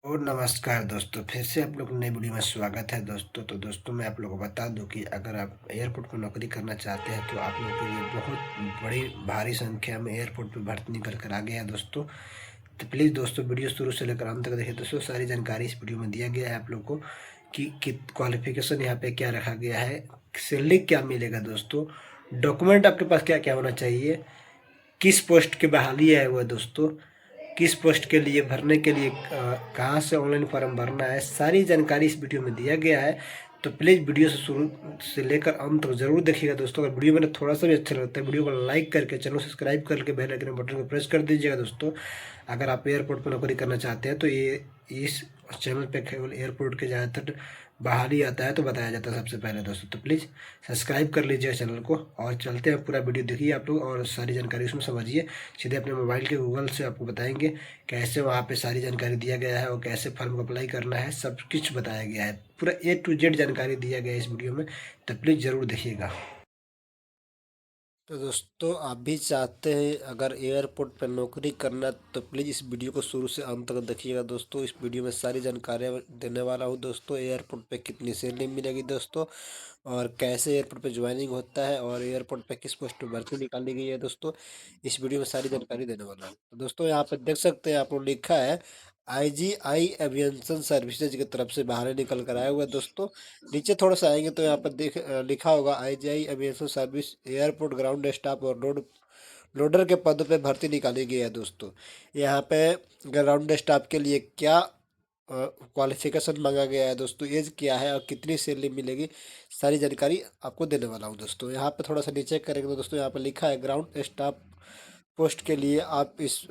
और नमस्कार दोस्तों, फिर से आप लोग नई वीडियो में स्वागत है दोस्तों। तो दोस्तों मैं आप लोगों को बता दूं कि अगर आप एयरपोर्ट पर नौकरी करना चाहते हैं तो आप लोग के लिए बहुत बड़ी भारी संख्या में एयरपोर्ट पर भर्ती निकल कर आ गया है दोस्तों। तो प्लीज़ दोस्तों वीडियो शुरू से लेकर अंत तक देखिए दोस्तों। सारी जानकारी इस वीडियो में दिया गया है आप लोग को कि क्वालिफिकेशन यहाँ पे क्या रखा गया है, सैलरी क्या मिलेगा दोस्तों, डॉक्यूमेंट आपके पास क्या क्या होना चाहिए, किस पोस्ट की बहाली है वो दोस्तों, किस पोस्ट के लिए भरने के लिए कहाँ से ऑनलाइन फॉर्म भरना है, सारी जानकारी इस वीडियो में दिया गया है। तो प्लीज़ वीडियो से शुरू से लेकर अंत तक जरूर देखिएगा दोस्तों। अगर वीडियो मैंने थोड़ा सा भी अच्छा लगता है वीडियो को लाइक करके चैनल सब्सक्राइब करके बेल आइकन बटन को प्रेस कर दीजिएगा दोस्तों। अगर आप एयरपोर्ट पर नौकरी करना चाहते हैं तो ये इस चैनल पे केवल एयरपोर्ट के ज़्यादातर बाहर ही आता है तो बताया जाता है सबसे पहले दोस्तों। तो प्लीज़ सब्सक्राइब कर लीजिए चैनल को और चलते हैं, पूरा वीडियो देखिए आप लोग और सारी जानकारी उसमें समझिए। सीधे अपने मोबाइल के गूगल से आपको बताएंगे कैसे वहाँ पे सारी जानकारी दिया गया है और कैसे फॉर्म को अप्लाई करना है, सब कुछ बताया गया है। पूरा A to Z जानकारी दिया गया है इस वीडियो में, तो प्लीज़ ज़रूर देखिएगा। तो दोस्तों आप भी चाहते हैं अगर एयरपोर्ट पर नौकरी करना तो प्लीज़ इस वीडियो को शुरू से अंत तक देखिएगा दोस्तों। इस वीडियो में सारी जानकारियाँ देने वाला हूँ दोस्तों। एयरपोर्ट पे कितनी सैलरी मिलेगी दोस्तों, और कैसे एयरपोर्ट पे ज्वाइनिंग होता है, और एयरपोर्ट पे किस पोस्ट पर भर्ती निकाली गई है दोस्तों, इस वीडियो में सारी जानकारी देने वाला हूँ। तो दोस्तों यहाँ पे देख सकते हैं आप लोग, लिखा है IGI एविएशन सर्विसेज की तरफ से बाहर निकल कर आया हुआ है दोस्तों। नीचे थोड़ा सा आएंगे तो यहाँ पर लिखा होगा IGI aviation service airport ground staff और लोडर के पदों पे भर्ती निकाली गई है दोस्तों। यहाँ पे ग्राउंड स्टाफ के लिए क्या क्वालिफिकेशन मांगा गया है दोस्तों, एज क्या है और कितनी सैलरी मिलेगी, सारी जानकारी आपको देने वाला हूँ दोस्तों। यहाँ पे थोड़ा सा नीचे करेंगे तो दोस्तों यहाँ पे लिखा है ग्राउंड स्टाफ पोस्ट के लिए आप इस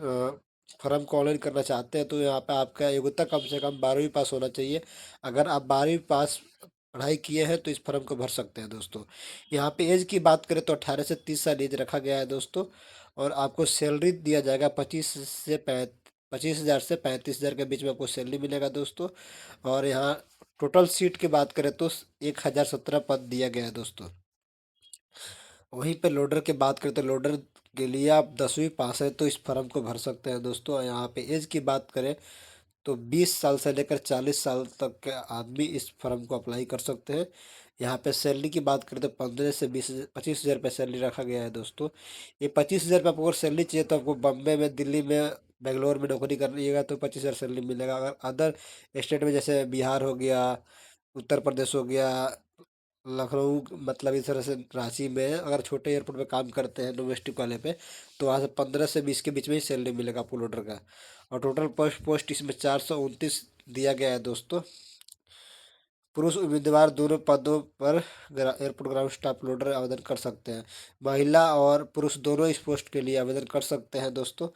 फॉर्म को ऑनलाइन करना चाहते हैं तो यहाँ पे आपका योग्यता कम से कम 12वीं पास होना चाहिए। अगर आप 12वीं पास पढ़ाई किए हैं तो इस फॉर्म को भर सकते हैं दोस्तों। यहाँ पे एज की बात करें तो 18 से 30 साल एज रखा गया है दोस्तों। और आपको सैलरी दिया जाएगा 25,000 से 35,000 के बीच में आपको सैलरी मिलेगा दोस्तों। और यहाँ टोटल सीट की बात करें तो 1,017 पद दिया गया है दोस्तों। वहीं पे लोडर की बात करें तो लोडर के लिए आप 10वीं पास है तो इस फॉर्म को भर सकते हैं दोस्तों। और यहाँ पे एज की बात करें तो 20 साल से लेकर 40 साल तक के आदमी इस फॉर्म को अप्लाई कर सकते हैं। यहाँ पे सैलरी की बात करें तो 15 से 25,000 रुपये सैलरी रखा गया है दोस्तों। ये 25,000 रुपये आपको अगर सैलरी चाहिए तो आपको बम्बे में, दिल्ली में, बेंगलोर में नौकरी करिएगा तो 25,000 सैलरी मिलेगा। अगर अदर स्टेट में जैसे बिहार हो गया, उत्तर प्रदेश हो गया, लखनऊ, मतलब इस तरह से रांची में अगर छोटे एयरपोर्ट पे काम करते हैं डोमेस्टिक वाले पे तो वहाँ से 15 से 20 के बीच में ही सैलरी मिलेगा आपको लोडर का। और टोटल पोस्ट इसमें 429 दिया गया है दोस्तों। पुरुष उम्मीदवार दोनों पदों पर एयरपोर्ट ग्राउंड स्टाफ लोडर आवेदन कर सकते हैं। महिला और पुरुष दोनों इस पोस्ट के लिए आवेदन कर सकते हैं दोस्तों।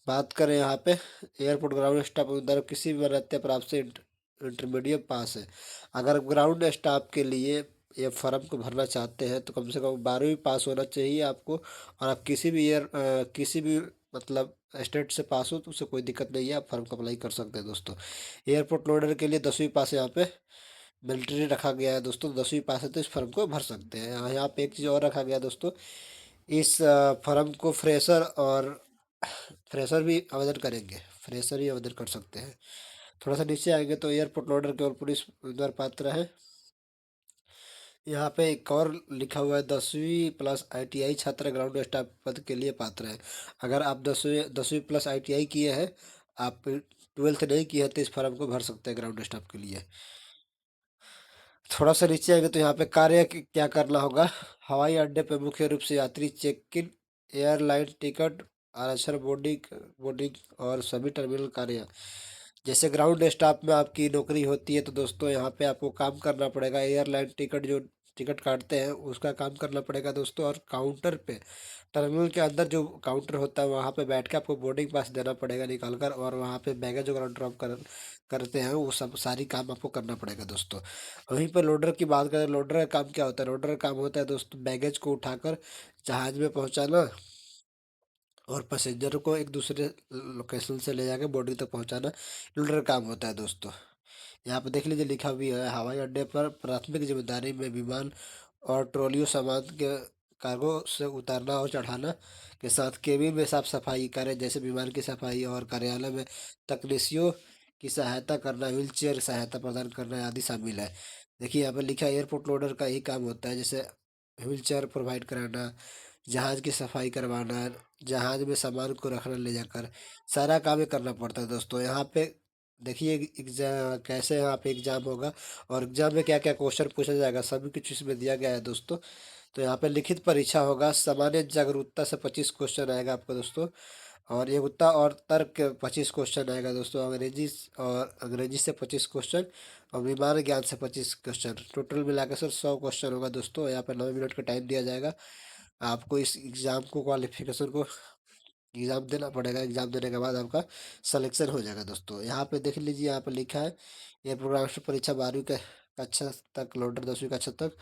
बात करें यहाँ पे एयरपोर्ट ग्राउंड स्टाफ उम्मीदवार किसी भी वरीयता प्राप्त से इंटरमीडिएट पास है। अगर ग्राउंड स्टाफ के लिए ये फॉर्म को भरना चाहते हैं तो कम से कम 12वीं पास होना चाहिए आपको। और आप किसी भी मतलब स्टेट से पास हो तो उससे कोई दिक्कत नहीं है, आप फॉर्म को अप्लाई कर सकते हैं दोस्तों। एयरपोर्ट लोडर के लिए 10वीं पास यहाँ पे मिलिट्री रखा गया है दोस्तों। 10वीं पास है तो इस फॉर्म को भर सकते हैं। यहाँ पे एक चीज़ और रखा गया है दोस्तों, इस फॉर्म को फ्रेशर भी आवेदन करेंगे, फ्रेशर ही आवेदन कर सकते हैं। थोड़ा सा नीचे आएंगे तो एयरपोर्ट लोडर केवल पुलिस उम्मीदवार पात्र है। यहाँ पे एक और लिखा हुआ है 10वीं+ ITI छात्र ग्राउंड स्टाफ पद के लिए पात्र है। अगर आप 10वीं+ ITI किए हैं, आप 12th नहीं किए हैं तो इस फॉर्म को भर सकते हैं ग्राउंड स्टाफ के लिए। थोड़ा सा नीचे आएंगे तो यहाँ पे कार्य क्या करना होगा। हवाई अड्डे पे मुख्य रूप से यात्री चेक इन, एयरलाइन टिकट आरक्षण, बोर्डिंग बोर्डिंग और सभी टर्मिनल कार्य। जैसे ग्राउंड स्टाफ में आपकी नौकरी होती है तो दोस्तों यहाँ पे आपको काम करना पड़ेगा। एयरलाइन टिकट जो टिकट काटते हैं उसका काम करना पड़ेगा दोस्तों। और काउंटर पे, टर्मिनल के अंदर जो काउंटर होता है वहाँ पे बैठ के आपको बोर्डिंग पास देना पड़ेगा निकाल कर, और वहाँ पे बैगेज वगैरह ड्रॉप करते हैं वो सब सारी काम आपको करना पड़ेगा दोस्तों। वहीं पर लोडर की बात करें, लोडर का काम क्या होता है। लोडर का काम होता है दोस्तों बैगेज को उठाकर जहाज में पहुंचाना और पैसेंजर को एक दूसरे लोकेशन से ले जाकर बोर्डिंग तक पहुंचाना लोडर का काम होता है दोस्तों। यहाँ पे देख लीजिए लिखा भी है हवाई अड्डे पर प्राथमिक जिम्मेदारी में विमान और ट्रॉलियों सामान के कार्गो से उतारना और चढ़ाना के साथ केबिन में साफ सफाई कार्य जैसे विमान की सफाई, और कार्यालय में तकनीशियों की सहायता करना, व्हील चेयर सहायता प्रदान करना आदि शामिल है। देखिए यहाँ पर लिखा है एयरपोर्ट लोडर का ही काम होता है, जैसे व्हील चेयर प्रोवाइड कराना, जहाज की सफाई करवाना, जहाज में सामान को रखना ले जाकर, सारा काम ये करना पड़ता है दोस्तों। यहाँ पे देखिए एग्जाम कैसे यहाँ पे एग्जाम होगा और एग्जाम में क्या क्या क्वेश्चन पूछा जाएगा सभी कुछ इसमें दिया गया है दोस्तों। तो यहाँ पे लिखित परीक्षा होगा, सामान्य जागरूकता से 25 क्वेश्चन आएगा आपको दोस्तों, और योग्यता और तर्क 25 क्वेश्चन आएगा दोस्तों, अंग्रेजी से 25 क्वेश्चन, और विमान ज्ञान से 25 क्वेश्चन, टोटल मिलाकर सर 100 क्वेश्चन होगा दोस्तों। यहाँ पर 9 मिनट का टाइम दिया जाएगा। आपको इस एग्ज़ाम को क्वालिफिकेशन को एग्ज़ाम देना पड़ेगा, एग्ज़ाम देने के बाद आपका सिलेक्शन हो जाएगा दोस्तों। यहाँ पे देख लीजिए, यहाँ पे लिखा है ये प्रोग्राम परीक्षा 12वीं के कक्षा तक लोडर, 10वीं कक्षा तक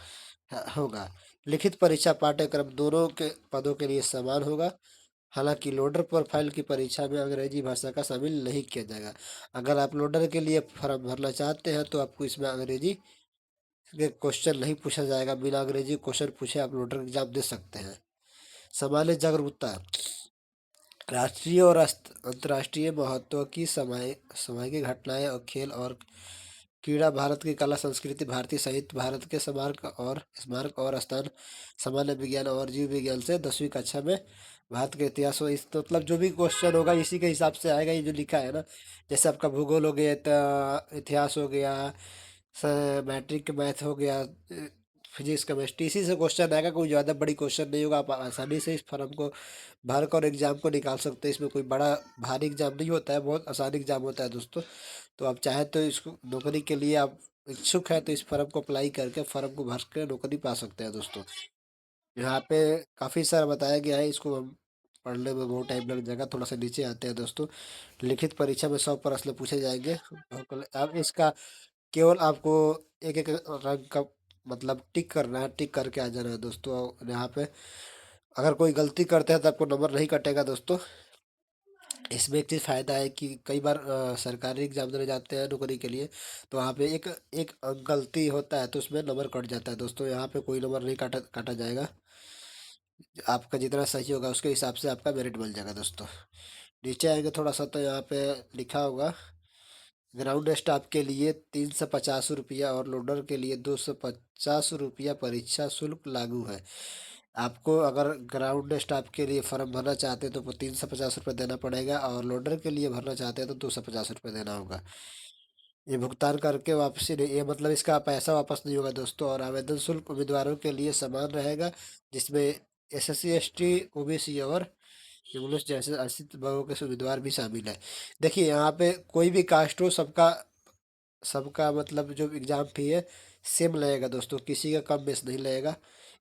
होगा। लिखित परीक्षा पाठ्यक्रम दोनों के पदों के लिए समान होगा। हालांकि लोडर प्रोफाइल की परीक्षा में अंग्रेजी भाषा का शामिल नहीं किया जाएगा। अगर आप लोडर के लिए फॉर्म भरना चाहते हैं तो आपको इसमें अंग्रेजी के क्वेश्चन नहीं पूछा जाएगा, बिना अंग्रेजी क्वेश्चन पूछे आप लोडर एग्जाम दे सकते हैं। सामान्य जागरूकता, राष्ट्रीय और अंतर्राष्ट्रीय महत्व की सामाजिक घटनाएं और खेल और क्रीड़ा, भारत की कला संस्कृति, भारतीय साहित्य, भारत के स्मारक और स्थान, सामान्य विज्ञान और जीव विज्ञान से 10वीं कक्षा में, भारत के इतिहास और इस तो मतलब जो भी क्वेश्चन होगा इसी के हिसाब से आएगा, ये जो लिखा है ना। जैसे आपका भूगोल हो गया, इतिहास हो गया, मैट्रिक मैथ हो गया, फिजिक्स केमिस्ट्री, इसी से क्वेश्चन आएगा। कोई ज़्यादा बड़ी क्वेश्चन नहीं होगा, आप आसानी से इस फॉर्म को भर कर एग्जाम को निकाल सकते हैं। इसमें कोई बड़ा भारी एग्जाम नहीं होता है, बहुत आसान एग्जाम होता है दोस्तों। तो आप चाहे तो इसको नौकरी के लिए आप इच्छुक है तो इस फॉर्म को अप्लाई करके फॉर्म को भर के नौकरी पा सकते हैं दोस्तों। यहाँ पे काफ़ी सारा बताया गया है, इसको हम पढ़ने में बहुत टाइम लग जाएगा। थोड़ा सा नीचे आते हैं दोस्तों। लिखित परीक्षा में 100 प्रश्न पूछे जाएंगे। अब इसका केवल आपको एक एक रंग का मतलब टिक करना है, टिक करके आ जाना है दोस्तों। और यहाँ पे अगर कोई गलती करते हैं तो आपको नंबर नहीं कटेगा दोस्तों। इसमें एक चीज़ फ़ायदा है कि कई बार सरकारी एग्जाम देने जाते हैं नौकरी के लिए, तो वहाँ पे एक एक अंक गलती होता है तो उसमें नंबर कट जाता है दोस्तों। यहाँ पे कोई नंबर नहीं काटा काटा जाएगा, आपका जितना सही होगा उसके हिसाब से आपका मेरिट मिल जाएगा दोस्तों। नीचे आएंगे थोड़ा सा तो यहाँ पे लिखा होगा ग्राउंड स्टाफ के लिए 350 रुपया और लोडर के लिए 250 रुपया परीक्षा शुल्क लागू है। आपको अगर ग्राउंड स्टाफ के लिए फॉर्म भरना चाहते हैं तो 350 रुपये देना पड़ेगा, और लोडर के लिए भरना चाहते हैं तो 250 रुपये देना होगा। ये भुगतान करके वापसी नहीं, ये मतलब इसका पैसा वापस नहीं होगा दोस्तों। और आवेदन शुल्क उम्मीदवारों के लिए समान रहेगा, जिसमें SC ST OBC और इंग्लिश जैसे आश्रित वर्गों के उम्मीदवार भी शामिल है। देखिए यहाँ पे कोई भी कास्ट हो, सबका सबका मतलब जो एग्ज़ाम फी है सेम लगेगा दोस्तों, किसी का कम बेस नहीं लगेगा।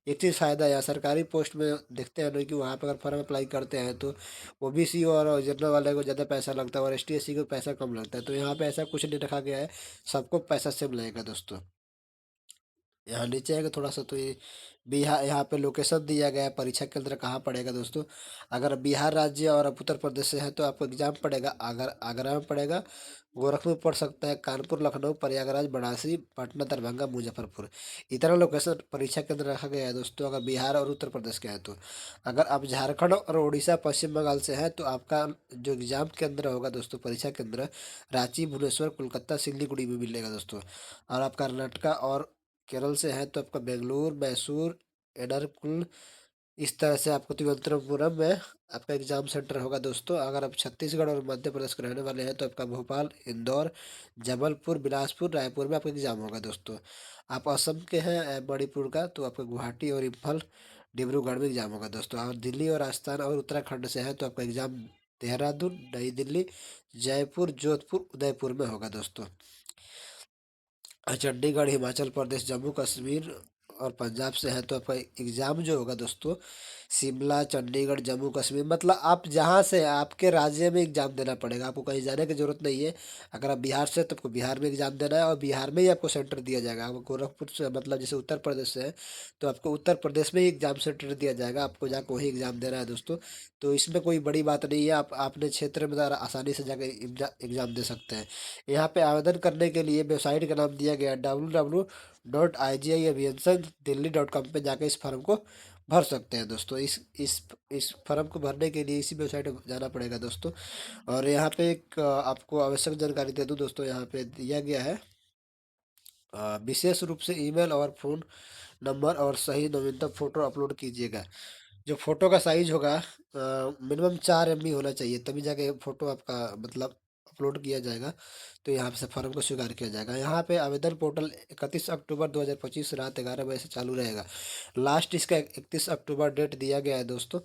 एक चीज़ फ़ायदा है यहाँ सरकारी पोस्ट में देखते हैं ना कि वहाँ पर अगर फॉर्म अप्लाई करते हैं तो OBC और जनरल वाले को ज़्यादा पैसा लगता है और ST SC को पैसा कम लगता है। तो यहाँ पे ऐसा कुछ नहीं रखा गया है, सबको पैसा सेम लगेगा दोस्तों। यहाँ नीचे आएगा थोड़ा सा तो ये बिहार, यहाँ पे लोकेशन दिया गया है परीक्षा केंद्र कहाँ पड़ेगा दोस्तों। अगर बिहार राज्य और आप उत्तर प्रदेश से है तो आपको एग्जाम पड़ेगा अगर आगरा में पड़ेगा, गोरखपुर पड़ सकता है, कानपुर, लखनऊ, प्रयागराज, वाराणसी, पटना, दरभंगा, मुजफ्फरपुर, इतना लोकेशन परीक्षा केंद्र रखा गया है दोस्तों अगर बिहार और उत्तर प्रदेश के हैं तो। अगर आप झारखंड और उड़ीसा, पश्चिम बंगाल से हैं तो आपका जो एग्जाम केंद्र होगा दोस्तों, परीक्षा केंद्र रांची, भुवनेश्वर, कोलकाता, सिल्लीगुड़ी में मिलेगा दोस्तों। और आप कर्नाटका और केरल से हैं तो आपका बेंगलुरु, मैसूर, एर्नाकुलम, इस तरह से आपको तिरुवनंतपुरम में आपका एग्जाम सेंटर होगा दोस्तों। अगर आप छत्तीसगढ़ और मध्य प्रदेश के रहने वाले हैं तो आपका भोपाल, इंदौर, जबलपुर, बिलासपुर, रायपुर में आपका एग्जाम होगा दोस्तों। आप असम के हैं मणिपुर का तो आपका गुवाहाटी और इम्फल, डिब्रूगढ़ में एग्जाम होगा दोस्तों। और दिल्ली और राजस्थान और उत्तराखंड से हैं तो आपका एग्जाम देहरादून, नई दिल्ली, जयपुर, जोधपुर, उदयपुर में होगा दोस्तों। चंडीगढ़, हिमाचल प्रदेश, जम्मू कश्मीर और पंजाब से है तो आपका एग्ज़ाम जो होगा दोस्तों शिमला, चंडीगढ़, जम्मू कश्मीर, मतलब आप जहाँ से आपके राज्य में एग्ज़ाम देना पड़ेगा, आपको कहीं जाने की ज़रूरत नहीं है। अगर आप बिहार से तो आपको बिहार में एग्ज़ाम देना है और बिहार में ही आपको सेंटर दिया जाएगा। आपको गोरखपुर से मतलब जैसे उत्तर प्रदेश से है तो आपको उत्तर प्रदेश में ही एग्ज़ाम सेंटर दिया जाएगा, आपको जाकर वही एग्ज़ाम देना है दोस्तों। तो इसमें कोई बड़ी बात नहीं है, आप अपने क्षेत्र में ज़रा आसानी से जाकर एग्ज़ाम दे सकते हैं। यहाँ पे आवेदन करने के लिए वेबसाइट का नाम दिया गया है www.IGIaviationdelhi.com पे जाकर इस फॉर्म को भर सकते हैं दोस्तों। इस फॉर्म को भरने के लिए इसी वेबसाइट पर जाना पड़ेगा दोस्तों। और यहाँ पे एक आपको आवश्यक जानकारी दे दूँ दोस्तों, यहाँ पे दिया गया है विशेष रूप से ईमेल और फोन नंबर और सही नवीनतम फोटो अपलोड कीजिएगा। जो फोटो का साइज होगा मिनिमम 4 MB होना चाहिए, तभी जाके फोटो आपका मतलब अपलोड किया जाएगा। तो यहाँ से फॉर्म को स्वीकार किया जाएगा। यहाँ पे आवेदन पोर्टल 31 अक्टूबर 2025 रात 11 बजे से चालू रहेगा। लास्ट इसका 31 अक्टूबर डेट दिया गया है दोस्तों।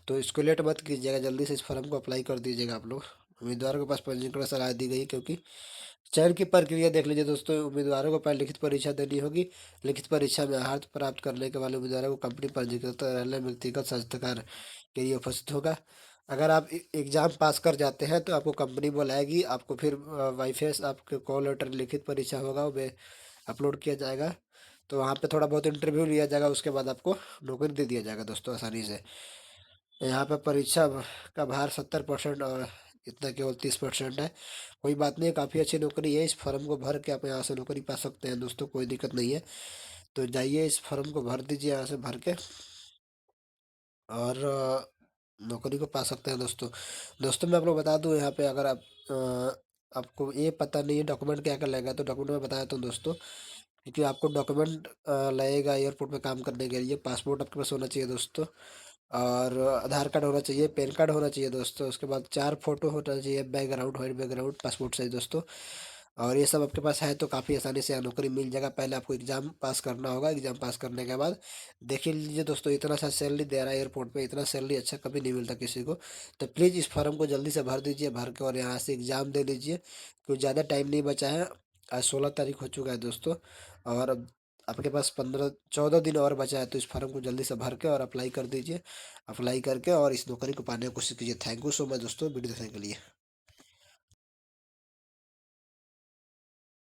तो इसको लेट मत कीजिएगा, जल्दी से इस फॉर्म को अप्लाई कर दीजिएगा आप लोग। उम्मीदवारों के पास पंजीकरण सलाह दी गई, क्योंकि चयन की प्रक्रिया देख लीजिए दोस्तों। उम्मीदवारों को पहले लिखित परीक्षा देनी होगी। लिखित परीक्षा में अर्हता प्राप्त करने के वाले उम्मीदवारों को कंपनी पंजीकृत कार्यालय में व्यक्तिगत साक्षात्कार के लिए उपस्थित होगा। अगर आप एग्जाम पास कर जाते हैं तो आपको कंपनी बुलाएगी, आपको फिर वाईफेस आपके कॉल लेटर लिखित परीक्षा होगा वो अपलोड किया जाएगा। तो वहाँ पे थोड़ा बहुत इंटरव्यू लिया जाएगा, उसके बाद आपको नौकरी दे दिया जाएगा दोस्तों आसानी से। यहाँ पे परीक्षा का भार 70% और इतना केवल 30% है। कोई बात नहीं, काफ़ी अच्छी नौकरी है। इस फॉर्म को भर के आप यहाँ से नौकरी पा सकते हैं दोस्तों, कोई दिक्कत नहीं है। तो जाइए इस फॉर्म को भर दीजिए यहाँ से भर के, और नौकरी को पा सकते हैं दोस्तों। दोस्तों मैं आप लोग बता दूं, यहाँ पे अगर आपको ये पता नहीं है डॉक्यूमेंट क्या क्या लगेगा, तो डॉक्यूमेंट मैं बता देता हूँ दोस्तों। क्योंकि आपको डॉक्यूमेंट लगेगा एयरपोर्ट में काम करने के लिए। पासपोर्ट आपके पास होना चाहिए दोस्तों, और आधार कार्ड होना चाहिए, पैन कार्ड होना चाहिए दोस्तों। उसके बाद 4 फोटो होना चाहिए, background white background passport size दोस्तों। और ये सब आपके पास है तो काफ़ी आसानी से यहाँ नौकरी मिल जाएगा। पहले आपको एग्ज़ाम पास करना होगा। एग्ज़ाम पास करने के बाद देख ही लीजिए दोस्तों, इतना सा सैलरी दे रहा है एयरपोर्ट पे। इतना सैलरी अच्छा कभी नहीं मिलता किसी को। तो प्लीज़ इस फॉर्म को जल्दी से भर दीजिए, भर के और यहाँ से एग्ज़ाम दे लीजिए, क्योंकि ज़्यादा टाइम नहीं बचा है। आज 16 तारीख हो चुका है दोस्तों, और अब आपके पास 15-14 दिन और बचा है। तो इस फॉर्म को जल्दी से भर के और अप्लाई कर दीजिए। अप्लाई करके और इस नौकरी को पाने की कोशिश कीजिए। थैंक यू सो मच दोस्तों वीडियो देखने के लिए।